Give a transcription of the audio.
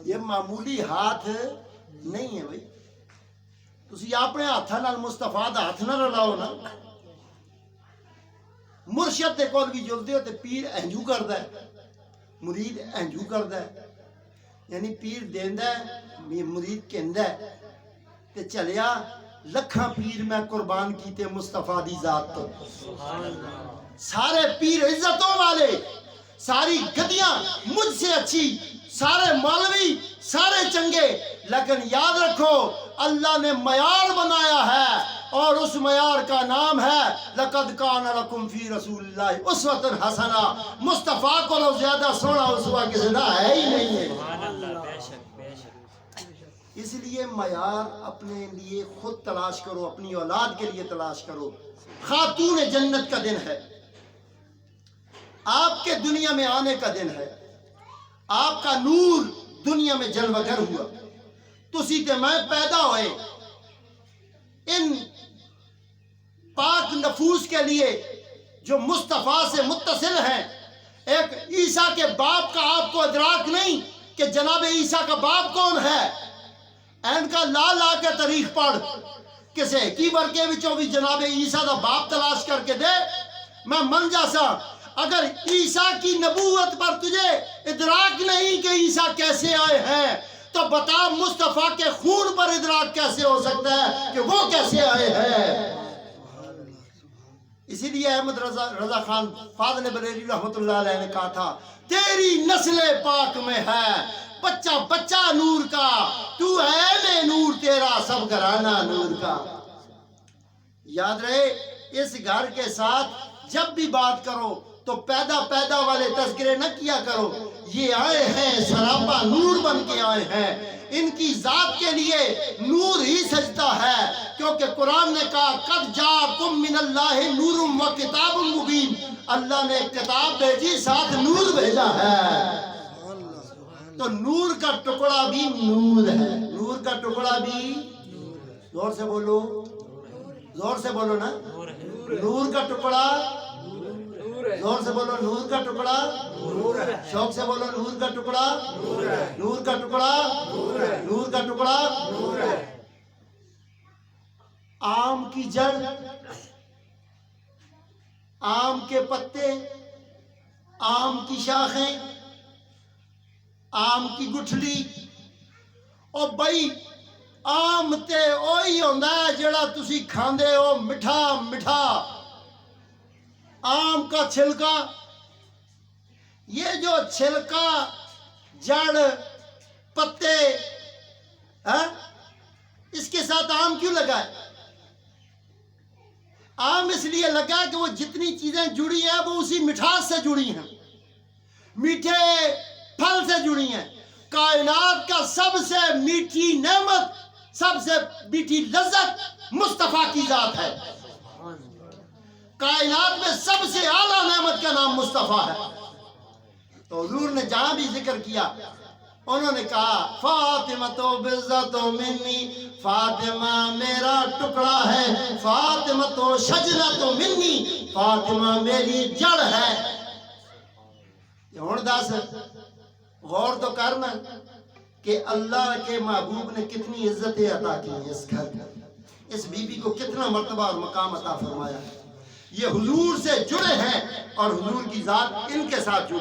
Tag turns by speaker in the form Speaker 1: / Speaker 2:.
Speaker 1: یہ معمولی ہاتھ نہیں ہے بھائی. تسی اپنے ہاتھاں نال مصطفیٰ دا ہاتھ نہ رلاؤ نا. مرشد دے کول بھی جلدے ہو تے پیر انجو کردا ہے, مرید انجو کردا ہے. یعنی پیر دیندا ہے, مرید کہندا ہے تے چلیا لکھاں پیر میں قربان کیتے مصطفیٰ دی ذات تو. سارے پیر عزتوں والے, ساری گدیاں مجھ سے اچھی, سارے مولوی سارے چنگے, لیکن یاد رکھو اللہ نے معیار بنایا ہے اور اس معیار کا نام ہے لقد کان لکم فی رسول اللہ اسوۃ حسنہ. مصطفیٰ کو زیادہ سونا اسوہ کسی نہ ہے ہی نہیں ہے. اس لیے معیار اپنے لیے خود تلاش کرو, اپنی اولاد کے لیے تلاش کرو. خاتون جنت کا دن ہے, آپ کے دنیا میں آنے کا دن ہے, آپ کا نور دنیا میں جلوہ گر ہوا. تسی تے میں پیدا ہوئے ان پاک نفوس کے لیے جو مصطفیٰ سے متصل ہیں. ایک عیسیٰ کے باپ کا آپ کو ادراک نہیں کہ جناب عیسیٰ کا باپ کون ہے. این کا لا لا کے تاریخ پڑھ, کسے کی ورکے وچوں بھی جناب عیسیٰ دا باپ تلاش کر کے دے. میں من جاسا اگر عیسیٰ کی نبوت پر تجھے ادراک نہیں کہ عیسیٰ کیسے آئے ہیں تو بتا مصطفیٰ کے خون پر ادراک کیسے ہو سکتا ہے کہ وہ کیسے آئے ہیں. اسی لیے احمد رضا خان فاضل بریلوی رحمت اللہ علیہ نے کہا تھا تیری نسل پاک میں ہے بچہ بچہ نور کا, تو ہے میں نور تیرا سب گھرانہ نور کا. یاد رہے اس گھر کے ساتھ جب بھی بات کرو تو پیدا والے تذکرے نہ کیا کرو. یہ آئے ہیں سراپا نور بن کے آئے ہیں, ان کی ذات کے لیے نور ہی سجتا ہے, کیونکہ قرآن نے کہا قد جاءکم من اللہ نور و کتاب مبین. اللہ نے کتاب بھیجی ساتھ نور بھیجا ہے. تو نور کا ٹکڑا بھی نور ہے, نور کا ٹکڑا بھی, زور سے بولو, زور سے بولو نا, نور کا ٹکڑا, زور سے بولو, نور کا ٹکڑا, شوق سے بولو, نور کا ٹکڑا, نور کا ٹکڑا, نور کا ٹکڑا. آم کی جڑ, آم کے پتے, آم کی شاخیں, آم کی گٹھلی. او بھائی آم تے اوہی ہوندا ہے جڑا تسی کھاندے ہو مٹھا مٹھا. آم کا چھلکا, یہ جو چھلکا جڑ پتے اس کے ساتھ آم کیوں لگا ہے؟ آم اس لیے لگا کہ وہ جتنی چیزیں جڑی ہیں وہ اسی مٹھاس سے جڑی ہیں, میٹھے پھل سے جڑی ہیں. کائنات کا سب سے میٹھی نعمت, سب سے میٹھی لذت مصطفیٰ کی ذات ہے. کائنات میں سب سے اعلیٰ نعمت کا نام مصطفیٰ ہے. تو حضور نے جہاں بھی ذکر کیا انہوں نے کہا فاطمہ تو بزت منی, فاطمہ میرا ٹکڑا ہے, فاطمہ تو شجرۃ منی, فاطمہ میری جڑ ہے. ہن دس غور تو کرنا کہ اللہ کے محبوب نے کتنی عزتیں عطا کی ہیں اس گھر میں, اس بی بی کو کتنا مرتبہ اور مقام عطا فرمایا ہے. یہ حضور سے جڑے ہیں اور حضور کی ذات ان کے ساتھ جڑی.